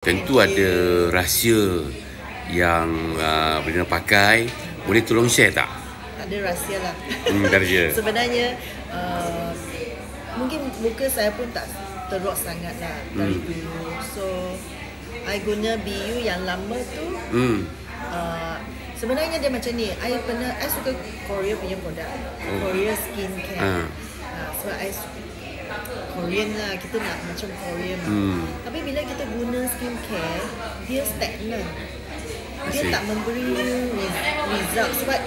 Tentu ada rahsia yang Belinda pakai. Boleh tolong share tak? Tak ada rahsia lah. Rahsia. Sebenarnya mungkin muka saya pun tak teruk sangat lah dari dulu. So I guna BU yang lama tu. Sebenarnya dia macam ni. I suka Korea punya produk. Korea skincare. So I Korean lah, kita nak macam Korean Tapi bila kita guna skincare, dia stagnan. Dia tak memberi result sebab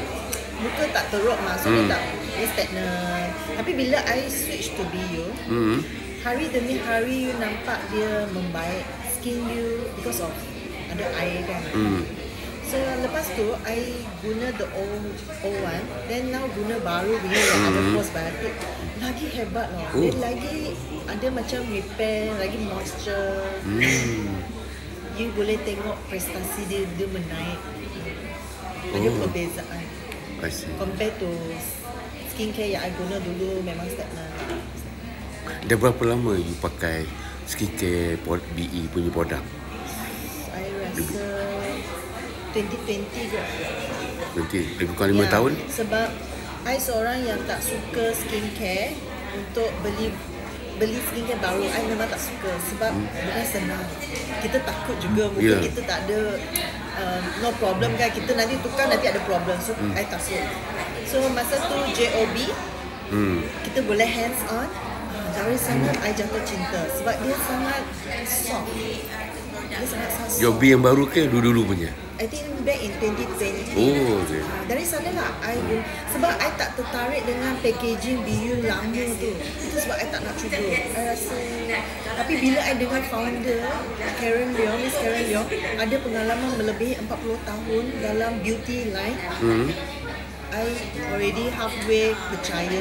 muka tak teruk so dia stagnan. Tapi bila I switch to BU, hari demi hari you nampak dia membaik skin you because of ada air kan. So lepas tu I guna the old one, then now guna baru punya yang ada postbiotic. Lagi hebat lah. Dia lagi ada macam repair, lagi moisture. You boleh tengok prestasi dia menaik. Ada perbezaan. Compare to skincare yang I guna dulu memang stagnan. Dah berapa lama you pakai skincare BE punya produk? I rasa 2020 ke? Lebih kurang 5 tahun? Sebab I seorang yang tak suka skincare. Untuk beli skincare baru, I memang tak suka. Sebab bukan senang. Kita takut juga muka kita tak ada no problem kan. Kita nanti tukar nanti ada problem. So I takut. So masa tu JOB kita boleh hands on. Dari sana I jatuh cinta. Sebab dia sangat soft. Dia sangat soft. JOB yang baru ke dulu-dulu punya? I think back in 2020. Okay. Dari sana lah sebab I tak tertarik dengan packaging BU lama tu. Itu sebab I tak nak cuba. I rasa. Tapi bila I dengar founder Miss Karen Leong ada pengalaman melebihi 40 tahun dalam beauty line, I already halfway percaya.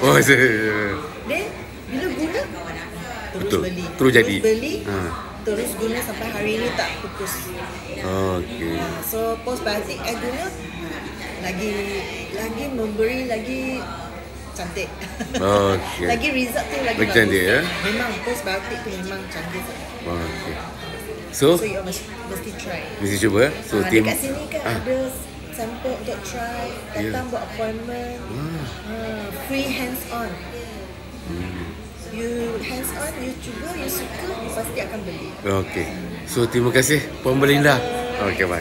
Then bila guna terus beli terus guna sampai hari ni tak putus. Okay. So postbiotic I guna lagi memberi lagi cantik. Okay. Lagi result tu lagi bagus. Cantik ya. Memang postbiotic tu memang cantik. Okay. So you mesti try. Mesti cuba. So tim dekat sini kan ada sampel untuk try, datang buat appointment. Free hands on. You hands on, you cuba, you suka, pasti akan beli. Okay. So terima kasih Puan Belinda. Okay, bye.